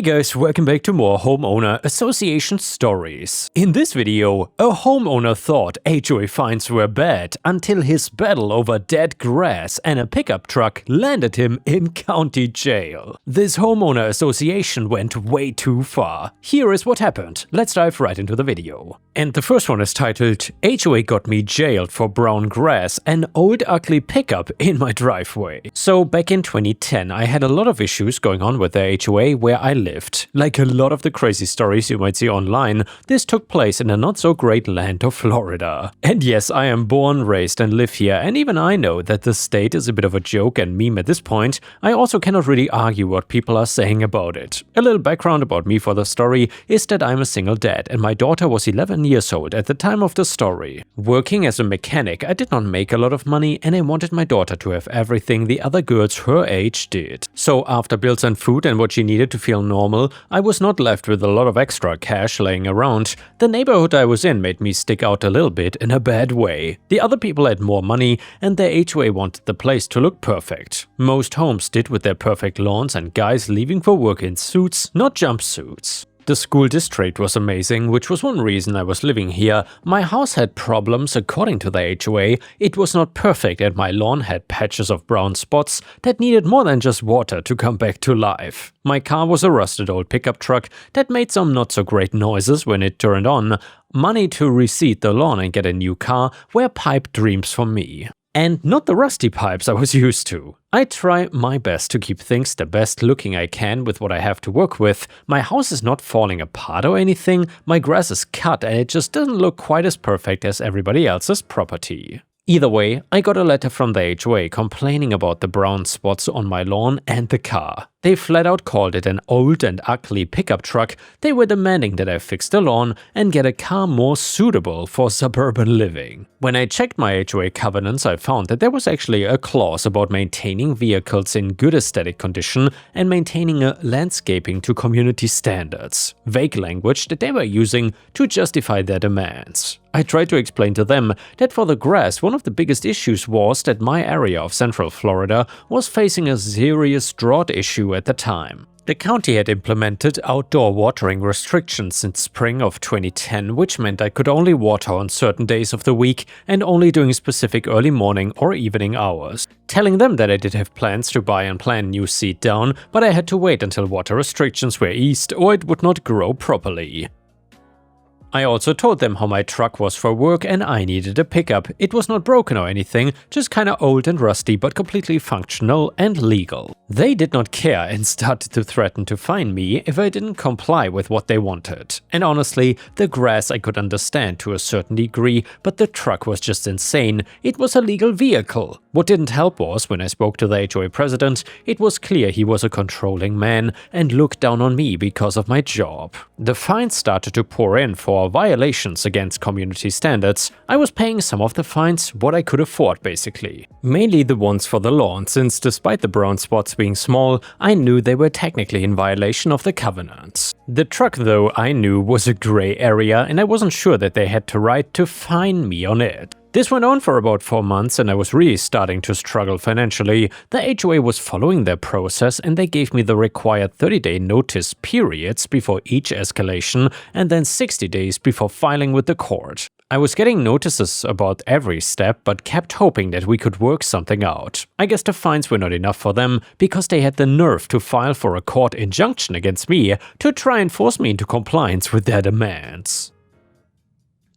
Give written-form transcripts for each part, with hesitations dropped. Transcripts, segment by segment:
guys, welcome back to more homeowner association stories. In this video, a homeowner thought HOA fines were bad until his battle over dead grass and a pickup truck landed him in county jail. This homeowner association went way too far. Here is what happened. Let's dive right into the video. And the first one is titled, HOA got me jailed for brown grass and old ugly pickup in my driveway. So back in 2010, I had a lot of issues going on with the HOA where I lived. Like a lot of the crazy stories you might see online, this took place in a not so great land of Florida. And yes, I am born, raised and live here, and even I know that the state is a bit of a joke and meme at this point. I also cannot really argue what people are saying about it. A little background about me for the story is that I'm a single dad and my daughter was 11 years old at the time of the story. Working as a mechanic, I did not make a lot of money and I wanted my daughter to have everything the other girls her age did. So after bills and food and what she needed to feel normal, I was not left with a lot of extra cash laying around. The neighborhood I was in made me stick out a little bit in a bad way. The other people had more money and their HOA wanted the place to look perfect. Most homes did with their perfect lawns and guys leaving for work in suits, not jumpsuits. The school district was amazing, which was one reason I was living here. My house had problems according to the HOA. It was not perfect and my lawn had patches of brown spots that needed more than just water to come back to life. My car was a rusted old pickup truck that made some not so great noises when it turned on. Money to reseed the lawn and get a new car were pipe dreams for me. And not the rusty pipes I was used to. I try my best to keep things the best looking I can with what I have to work with. My house is not falling apart or anything, my grass is cut and it just doesn't look quite as perfect as everybody else's property. Either way, I got a letter from the HOA complaining about the brown spots on my lawn and the car. They flat out called it an old and ugly pickup truck. They were demanding that I fix the lawn and get a car more suitable for suburban living. When I checked my HOA covenants, I found that there was actually a clause about maintaining vehicles in good aesthetic condition and maintaining a landscaping to community standards. Vague language that they were using to justify their demands. I tried to explain to them that for the grass, one of the biggest issues was that my area of Central Florida was facing a serious drought issue at the time. The county had implemented outdoor watering restrictions since spring of 2010, which meant I could only water on certain days of the week and only during specific early morning or evening hours. Telling them that I did have plans to buy and plant new seed down, but I had to wait until water restrictions were eased or it would not grow properly. I also told them how my truck was for work and I needed a pickup. It was not broken or anything, just kinda old and rusty but completely functional and legal. They did not care and started to threaten to fine me if I didn't comply with what they wanted. And honestly, the grass I could understand to a certain degree, but the truck was just insane. It was a legal vehicle. What didn't help was, when I spoke to the HOA president, it was clear he was a controlling man and looked down on me because of my job. The fines started to pour in for violations against community standards. I was paying some of the fines, what I could afford basically. Mainly the ones for the lawn, since despite the brown spots being small, I knew they were technically in violation of the covenants. The truck though, I knew was a grey area and I wasn't sure that they had the right to fine me on it. This went on for about 4 months and I was really starting to struggle financially. The HOA was following their process and they gave me the required 30-day notice periods before each escalation and then 60 days before filing with the court. I was getting notices about every step but kept hoping that we could work something out. I guess the fines were not enough for them because they had the nerve to file for a court injunction against me to try and force me into compliance with their demands.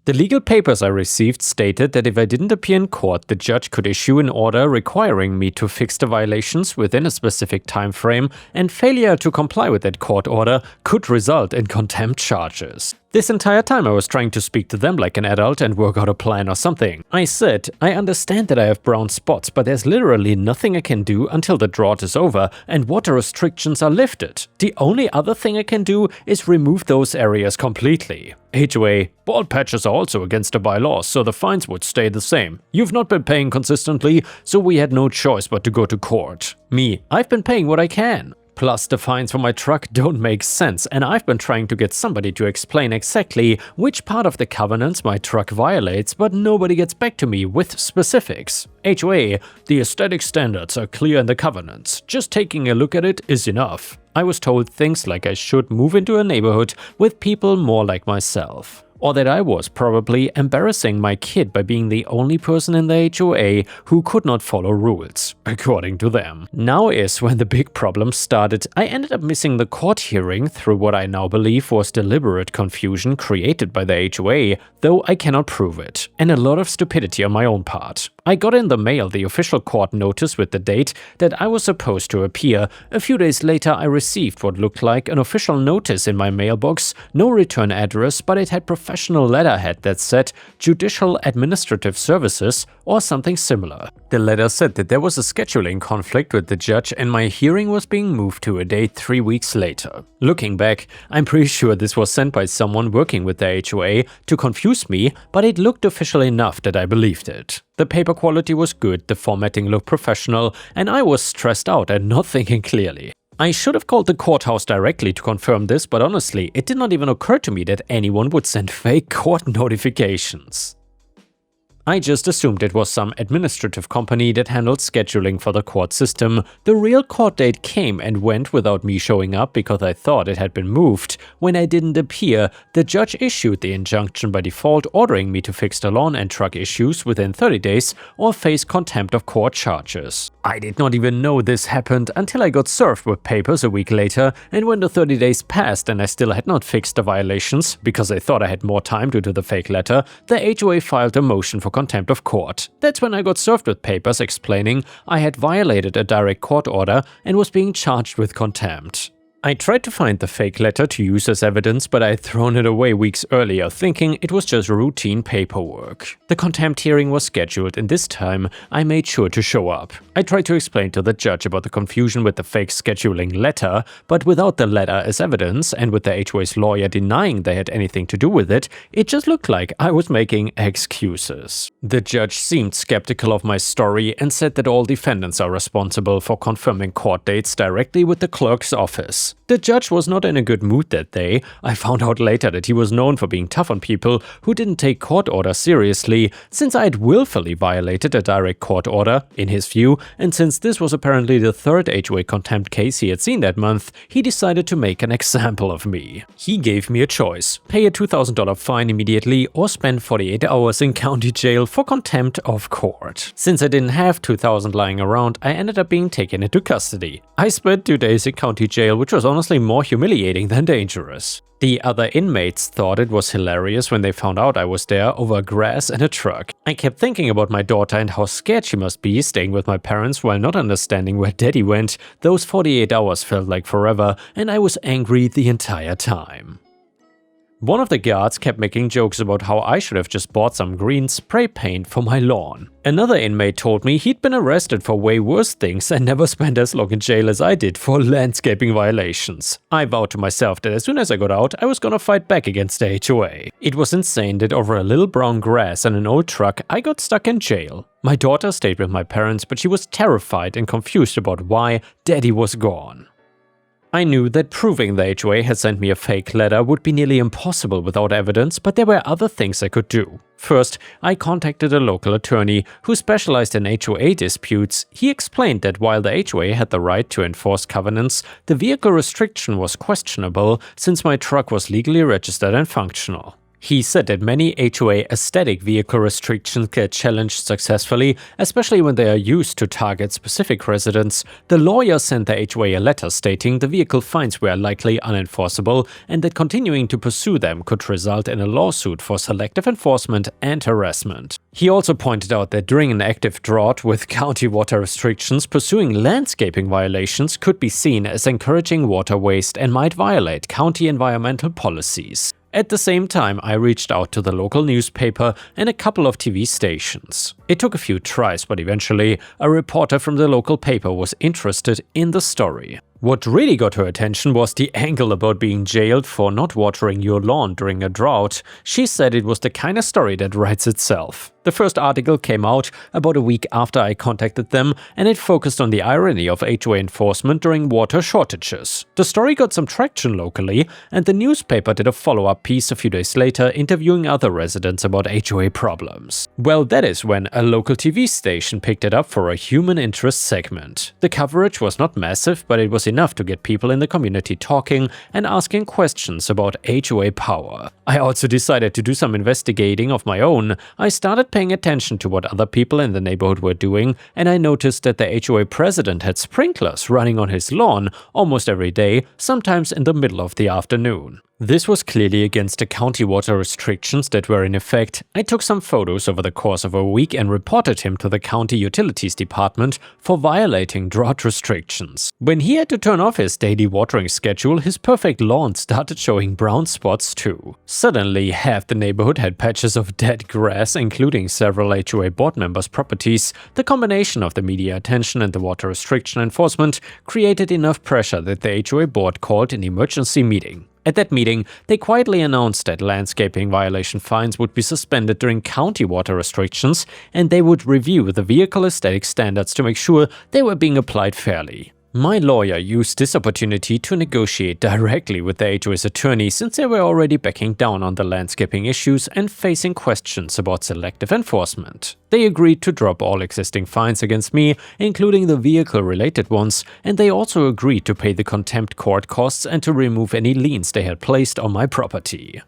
The legal papers I received stated that if I didn't appear in court, the judge could issue an order requiring me to fix the violations within a specific time frame, and failure to comply with that court order could result in contempt charges. This entire time I was trying to speak to them like an adult and work out a plan or something. I said, I understand that I have brown spots, but there's literally nothing I can do until the drought is over and water restrictions are lifted. The only other thing I can do is remove those areas completely. HOA, bald patches are also against the bylaws, so the fines would stay the same. You've not been paying consistently, so we had no choice but to go to court. Me, I've been paying what I can. Plus, the fines for my truck don't make sense, and I've been trying to get somebody to explain exactly which part of the covenants my truck violates, but nobody gets back to me with specifics. HOA, the aesthetic standards are clear in the covenants. Just taking a look at it is enough. I was told things like I should move into a neighborhood with people more like myself. Or that I was probably embarrassing my kid by being the only person in the HOA who could not follow rules, according to them. Now is when the big problem started. I ended up missing the court hearing through what I now believe was deliberate confusion created by the HOA, though I cannot prove it, and a lot of stupidity on my own part. I got in the mail the official court notice with the date that I was supposed to appear. A few days later I received what looked like an official notice in my mailbox, no return address, but it had professional letterhead that said Judicial Administrative Services or something similar. The letter said that there was a scheduling conflict with the judge and my hearing was being moved to a date 3 weeks later. Looking back, I'm pretty sure this was sent by someone working with the HOA to confuse me, but it looked official enough that I believed it. The paper quality was good, the formatting looked professional, and I was stressed out and not thinking clearly. I should have called the courthouse directly to confirm this, but honestly, it did not even occur to me that anyone would send fake court notifications. I just assumed it was some administrative company that handled scheduling for the court system. The real court date came and went without me showing up because I thought it had been moved. When I didn't appear, the judge issued the injunction by default, ordering me to fix the lawn and truck issues within 30 days or face contempt of court charges. I did not even know this happened until I got served with papers a week later, and when the 30 days passed and I still had not fixed the violations, because I thought I had more time due to the fake letter, the HOA filed a motion for contempt of court. That's when I got served with papers explaining I had violated a direct court order and was being charged with contempt. I tried to find the fake letter to use as evidence, but I had thrown it away weeks earlier, thinking it was just routine paperwork. The contempt hearing was scheduled, and this time I made sure to show up. I tried to explain to the judge about the confusion with the fake scheduling letter, but without the letter as evidence, and with the HOA's lawyer denying they had anything to do with it, it just looked like I was making excuses. The judge seemed skeptical of my story and said that all defendants are responsible for confirming court dates directly with the clerk's office. The judge was not in a good mood that day. I found out later that he was known for being tough on people who didn't take court orders seriously, since I had willfully violated a direct court order, in his view, and since this was apparently the third HOA contempt case he had seen that month, he decided to make an example of me. He gave me a choice: pay a $2,000 fine immediately or spend 48 hours in county jail for contempt of court. Since I didn't have $2,000 lying around, I ended up being taken into custody. I spent 2 days in county jail, which was honestly more humiliating than dangerous. The other inmates thought it was hilarious when they found out I was there over grass and a truck. I kept thinking about my daughter and how scared she must be staying with my parents while not understanding where daddy went. Those 48 hours felt like forever, and I was angry the entire time. One of the guards kept making jokes about how I should have just bought some green spray paint for my lawn. Another inmate told me he'd been arrested for way worse things and never spent as long in jail as I did for landscaping violations. I vowed to myself that as soon as I got out, I was gonna fight back against the HOA. It was insane that over a little brown grass and an old truck, I got stuck in jail. My daughter stayed with my parents, but she was terrified and confused about why daddy was gone. I knew that proving the HOA had sent me a fake letter would be nearly impossible without evidence, but there were other things I could do. First, I contacted a local attorney who specialized in HOA disputes. He explained that while the HOA had the right to enforce covenants, the vehicle restriction was questionable since my truck was legally registered and functional. He said that many HOA aesthetic vehicle restrictions get challenged successfully, especially when they are used to target specific residents. The lawyer sent the HOA a letter stating the vehicle fines were likely unenforceable and that continuing to pursue them could result in a lawsuit for selective enforcement and harassment. He also pointed out that during an active drought with county water restrictions, pursuing landscaping violations could be seen as encouraging water waste and might violate county environmental policies. At the same time, I reached out to the local newspaper and a couple of TV stations. It took a few tries, but eventually, a reporter from the local paper was interested in the story. What really got her attention was the angle about being jailed for not watering your lawn during a drought. She said it was the kind of story that writes itself. The first article came out about a week after I contacted them, and it focused on the irony of HOA enforcement during water shortages. The story got some traction locally, and the newspaper did a follow-up piece a few days later interviewing other residents about HOA problems. Well, that is when a local TV station picked it up for a human interest segment. The coverage was not massive, but it was enough to get people in the community talking and asking questions about HOA power. I also decided to do some investigating of my own. I started paying attention to what other people in the neighborhood were doing, and I noticed that the HOA president had sprinklers running on his lawn almost every day, sometimes in the middle of the afternoon. This was clearly against the county water restrictions that were in effect. I took some photos over the course of a week and reported him to the county utilities department for violating drought restrictions. When he had to turn off his daily watering schedule, his perfect lawn started showing brown spots too. Suddenly, half the neighborhood had patches of dead grass, including several HOA board members' properties. The combination of the media attention and the water restriction enforcement created enough pressure that the HOA board called an emergency meeting. At that meeting, they quietly announced that landscaping violation fines would be suspended during county water restrictions, and they would review the vehicle aesthetic standards to make sure they were being applied fairly. My lawyer used this opportunity to negotiate directly with the HOA's attorney, since they were already backing down on the landscaping issues and facing questions about selective enforcement. They agreed to drop all existing fines against me, including the vehicle-related ones, and they also agreed to pay the contempt court costs and to remove any liens they had placed on my property.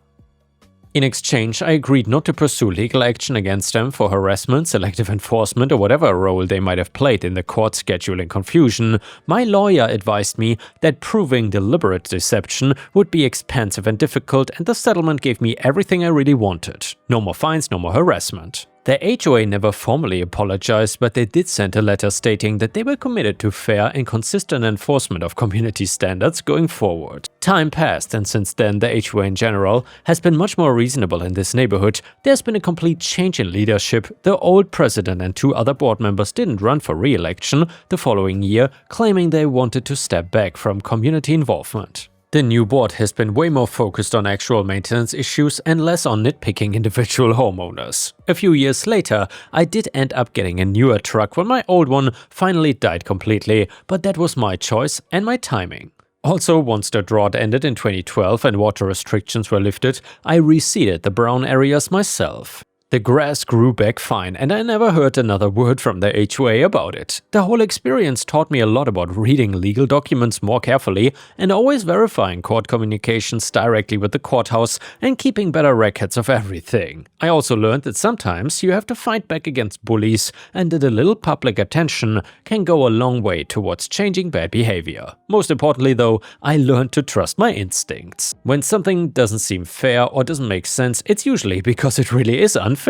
In exchange, I agreed not to pursue legal action against them for harassment, selective enforcement, or whatever role they might have played in the court scheduling confusion. My lawyer advised me that proving deliberate deception would be expensive and difficult, and the settlement gave me everything I really wanted. No more fines, no more harassment. The HOA never formally apologized, but they did send a letter stating that they were committed to fair and consistent enforcement of community standards going forward. Time passed, and since then the HOA in general has been much more reasonable in this neighborhood. There's been a complete change in leadership. The old president and 2 other board members didn't run for re-election the following year, claiming they wanted to step back from community involvement. The new board has been way more focused on actual maintenance issues and less on nitpicking individual homeowners. A few years later, I did end up getting a newer truck when my old one finally died completely, but that was my choice and my timing. Also, once the drought ended in 2012 and water restrictions were lifted, I reseeded the brown areas myself. The grass grew back fine, and I never heard another word from the HOA about it. The whole experience taught me a lot about reading legal documents more carefully and always verifying court communications directly with the courthouse and keeping better records of everything. I also learned that sometimes you have to fight back against bullies, and that a little public attention can go a long way towards changing bad behavior. Most importantly though, I learned to trust my instincts. When something doesn't seem fair or doesn't make sense, it's usually because it really is unfair.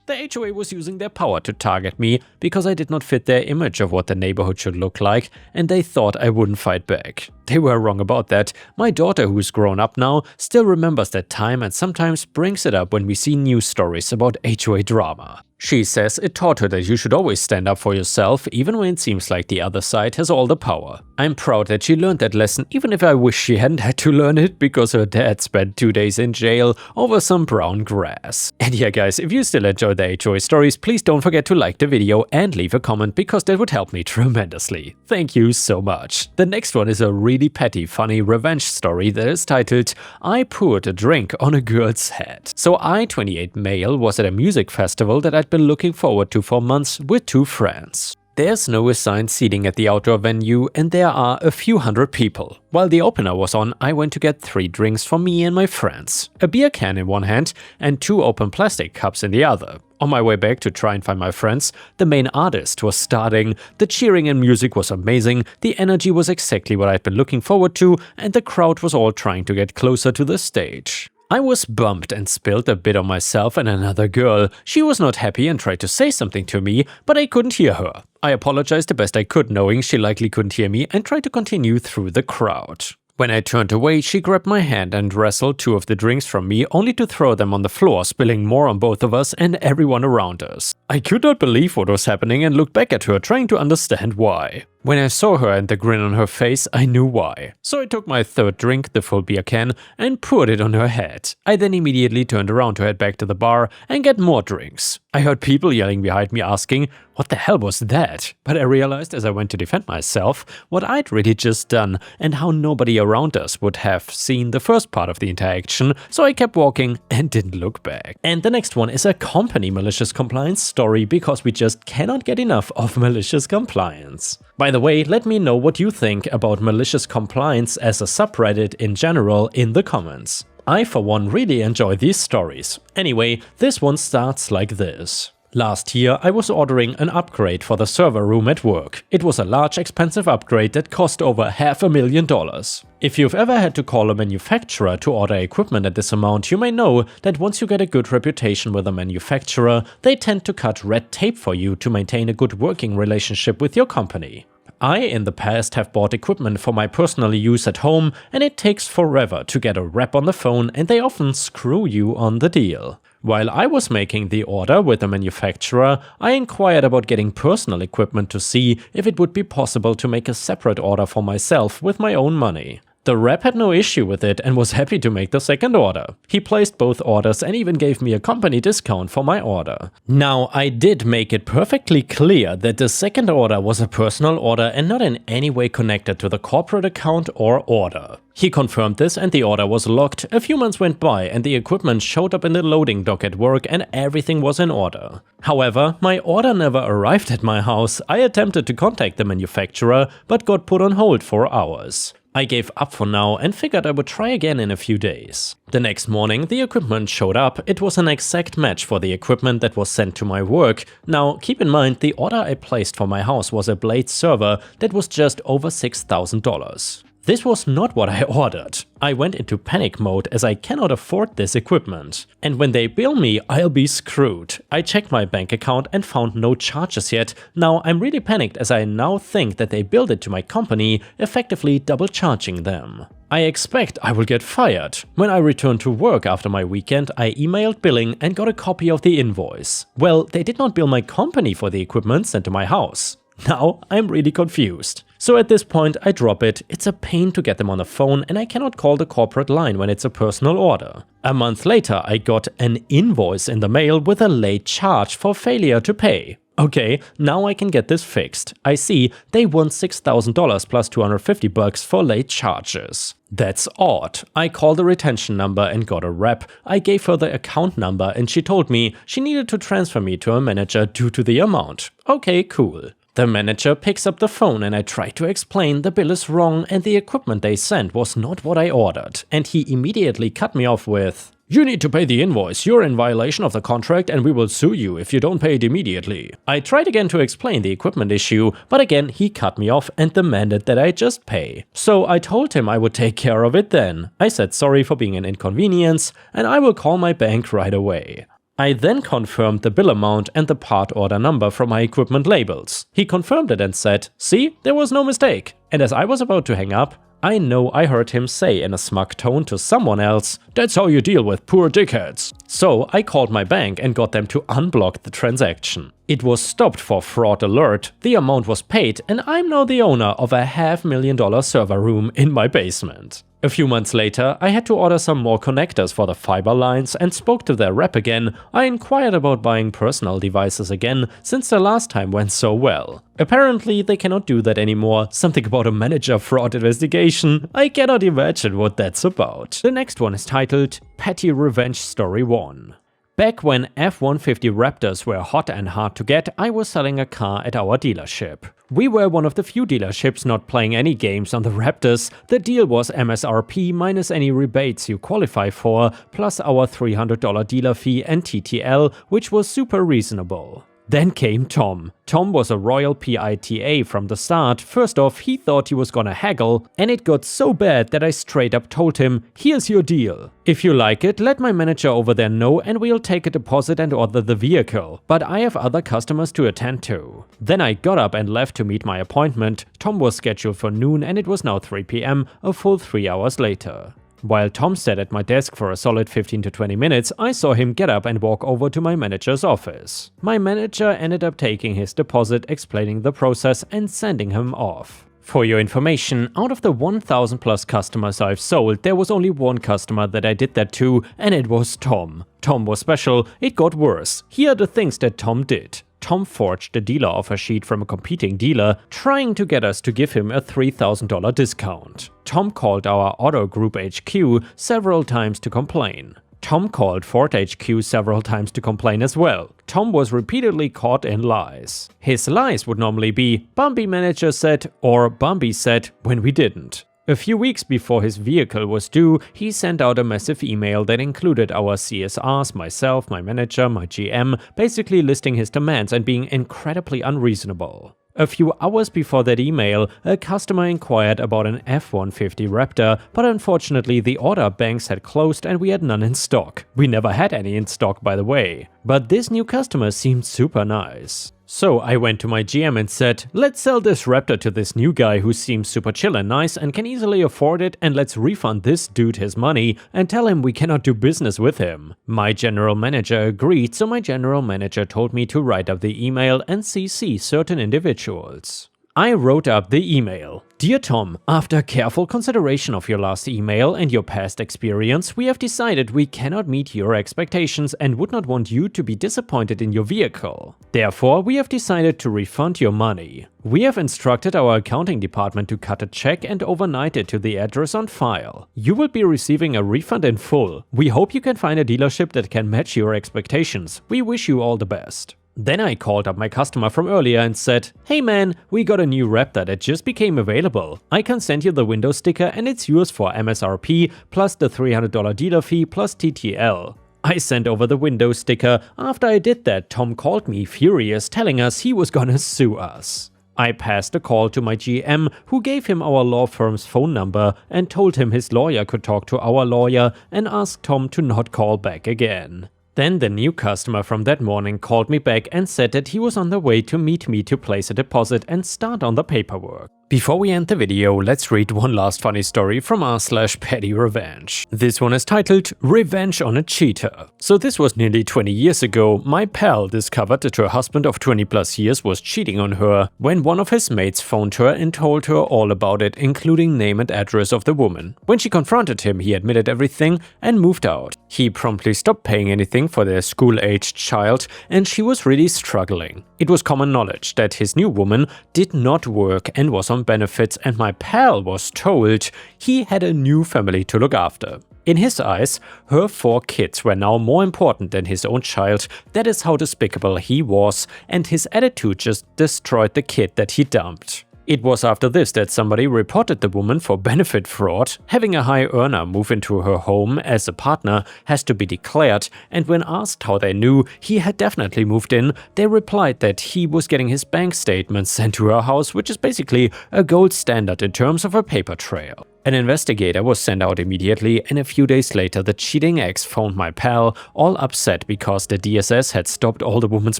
The HOA was using their power to target me because I did not fit their image of what the neighborhood should look like, and they thought I wouldn't fight back. They were wrong about that. My daughter, who's grown up now, still remembers that time and sometimes brings it up when we see news stories about HOA drama. She says it taught her that you should always stand up for yourself, even when it seems like the other side has all the power. I'm proud that she learned that lesson, even if I wish she hadn't had to learn it because her dad spent 2 days in jail over some brown grass. And yeah guys, if you still enjoy the HOA stories, please don't forget to like the video and leave a comment, because that would help me tremendously. Thank you so much. The next one is a really petty, funny revenge story that is titled "I poured a drink on a girl's head." So I, 28 male, was at a music festival that I'd been looking forward to for months with 2 friends. There's no assigned seating at the outdoor venue, and there are a few hundred people. While the opener was on, I went to get 3 drinks for me and my friends. A beer can in one hand and 2 open plastic cups in the other. On my way back to try and find my friends, the main artist was starting. The cheering and music was amazing, the energy was exactly what I'd been looking forward to, and the crowd was all trying to get closer to the stage. I was bumped and spilled a bit on myself and another girl. She was not happy and tried to say something to me, but I couldn't hear her. I apologized the best I could, knowing she likely couldn't hear me, and tried to continue through the crowd. When I turned away, she grabbed my hand and wrestled 2 of the drinks from me, only to throw them on the floor, spilling more on both of us and everyone around us. I could not believe what was happening and looked back at her, trying to understand why. When I saw her and the grin on her face, I knew why. So I took my third drink, the full beer can, and poured it on her head. I then immediately turned around to head back to the bar and get more drinks. I heard people yelling behind me asking, what the hell was that? But I realized as I went to defend myself what I'd really just done and how nobody around us would have seen the first part of the interaction, so I kept walking and didn't look back. And the next one is a company malicious compliance story because we just cannot get enough of malicious compliance. By the way, let me know what you think about malicious compliance as a subreddit in general in the comments. I for one really enjoy these stories. Anyway, this one starts like this. Last year I was ordering an upgrade for the server room at work. It was a large expensive upgrade that cost over $500,000. If you've ever had to call a manufacturer to order equipment at this amount, you may know that once you get a good reputation with a manufacturer, they tend to cut red tape for you to maintain a good working relationship with your company. I in the past have bought equipment for my personal use at home, and it takes forever to get a rep on the phone and they often screw you on the deal. While I was making the order with the manufacturer, I inquired about getting personal equipment to see if it would be possible to make a separate order for myself with my own money. The rep had no issue with it and was happy to make the second order. He placed both orders and even gave me a company discount for my order. Now, I did make it perfectly clear that the second order was a personal order and not in any way connected to the corporate account or order. He confirmed this and the order was locked. A few months went by and the equipment showed up in the loading dock at work and everything was in order. However, my order never arrived at my house. I attempted to contact the manufacturer but got put on hold for hours. I gave up for now and figured I would try again in a few days. The next morning the equipment showed up. It was an exact match for the equipment that was sent to my work. Now keep in mind the order I placed for my house was a Blade server that was just over $6,000. This was not what I ordered. I went into panic mode as I cannot afford this equipment. And when they bill me, I'll be screwed. I checked my bank account and found no charges yet. Now I'm really panicked as I now think that they billed it to my company, effectively double charging them. I expect I will get fired. When I returned to work after my weekend, I emailed billing and got a copy of the invoice. Well, they did not bill my company for the equipment sent to my house. Now I'm really confused. So at this point I drop it. It's a pain to get them on the phone and I cannot call the corporate line when it's a personal order. A month later I got an invoice in the mail with a late charge for failure to pay. Okay, now I can get this fixed. I see they want $6,000 plus $250 for late charges. That's odd. I called the retention number and got a rep. I gave her the account number and she told me she needed to transfer me to a manager due to the amount. Okay, cool. The manager picks up the phone and I try to explain the bill is wrong and the equipment they sent was not what I ordered. And he immediately cut me off with, "You need to pay the invoice, you're in violation of the contract and we will sue you if you don't pay it immediately." I tried again to explain the equipment issue, but again he cut me off and demanded that I just pay. So I told him I would take care of it then. I said sorry for being an inconvenience and I will call my bank right away. I then confirmed the bill amount and the part order number from my equipment labels. He confirmed it and said, "See, there was no mistake." And as I was about to hang up, I know I heard him say in a smug tone to someone else, "That's how you deal with poor dickheads." So I called my bank and got them to unblock the transaction. It was stopped for fraud alert, the amount was paid, and I'm now the owner of a $500,000 server room in my basement. A few months later, I had to order some more connectors for the fiber lines and spoke to their rep again. I inquired about buying personal devices again, since the last time went so well. Apparently they cannot do that anymore. Something about a manager fraud investigation. I cannot imagine what that's about. The next one is titled Petty Revenge Story 1. Back when F-150 Raptors were hot and hard to get, I was selling a car at our dealership. We were one of the few dealerships not playing any games on the Raptors. The deal was MSRP minus any rebates you qualify for, plus our $300 dealer fee and TTL, which was super reasonable. Then came Tom. Tom was a royal PITA from the start. First off, he thought he was gonna haggle, and it got so bad that I straight up told him, "Here's your deal. If you like it, let my manager over there know and we'll take a deposit and order the vehicle, but I have other customers to attend to." Then I got up and left to meet my appointment. Tom was scheduled for noon and it was now 3 PM, a full 3 hours later. While Tom sat at my desk for a solid 15 to 20 minutes, I saw him get up and walk over to my manager's office. My manager ended up taking his deposit, explaining the process, and sending him off. For your information, out of the 1,000 plus customers I've sold, there was only one customer that I did that to, and it was Tom. Tom was special. It got worse. Here are the things that Tom did. Tom forged a dealer offer sheet from a competing dealer, trying to get us to give him a $3,000 discount. Tom called our Auto Group HQ several times to complain. Tom called Ford HQ several times to complain as well. Tom was repeatedly caught in lies. His lies would normally be, Bambi manager said, or Bambi said, when we didn't. A few weeks before his vehicle was due, he sent out a massive email that included our CSRs, myself, my manager, my GM, basically listing his demands and being incredibly unreasonable. A few hours before that email, a customer inquired about an F-150 Raptor, but unfortunately the order banks had closed and we had none in stock. We never had any in stock, by the way. But this new customer seemed super nice. So I went to my GM and said, let's sell this Raptor to this new guy who seems super chill and nice and can easily afford it, and let's refund this dude his money and tell him we cannot do business with him. My general manager agreed, so my general manager told me to write up the email and CC certain individuals. I wrote up the email. Dear Tom, after careful consideration of your last email and your past experience, we have decided we cannot meet your expectations and would not want you to be disappointed in your vehicle. Therefore, we have decided to refund your money. We have instructed our accounting department to cut a check and overnight it to the address on file. You will be receiving a refund in full. We hope you can find a dealership that can match your expectations. We wish you all the best. Then I called up my customer from earlier and said, hey man, we got a new Raptor that just became available. I can send you the window sticker and it's yours for MSRP plus the $300 dealer fee plus TTL. I sent over the window sticker. After I did that, Tom called me furious, telling us he was gonna sue us. I passed a call to my GM, who gave him our law firm's phone number and told him his lawyer could talk to our lawyer and asked Tom to not call back again. Then the new customer from that morning called me back and said that he was on the way to meet me to place a deposit and start on the paperwork. Before we end the video, let's read one last funny story from r/petty revenge. This one is titled Revenge on a Cheater. So this was nearly 20 years ago. My pal discovered that her husband of 20 plus years was cheating on her when one of his mates phoned her and told her all about it, including name and address of the woman. When she confronted him, he admitted everything and moved out. He promptly stopped paying anything for their school-aged child, and she was really struggling. It was common knowledge that his new woman did not work and was on benefits, and my pal was told he had a new family to look after. In his eyes, her 4 kids were now more important than his own child. That is how despicable he was, and his attitude just destroyed the kid that he dumped. It was after this that somebody reported the woman for benefit fraud. Having a high earner move into her home as a partner has to be declared, and when asked how they knew he had definitely moved in, they replied that he was getting his bank statements sent to her house, which is basically a gold standard in terms of a paper trail. An investigator was sent out immediately, and a few days later the cheating ex phoned my pal, all upset because the DSS had stopped all the woman's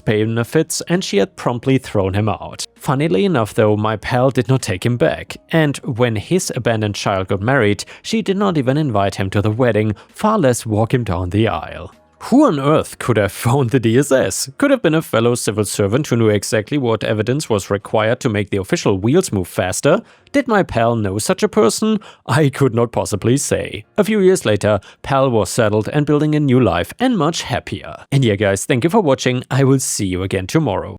benefits and she had promptly thrown him out. Funnily enough though, my pal did not take him back, and when his abandoned child got married, she did not even invite him to the wedding, far less walk him down the aisle. Who on earth could have phoned the DSS? Could have been a fellow civil servant who knew exactly what evidence was required to make the official wheels move faster? Did my pal know such a person? I could not possibly say. A few years later, pal was settled and building a new life and much happier. And yeah guys, thank you for watching. I will see you again tomorrow.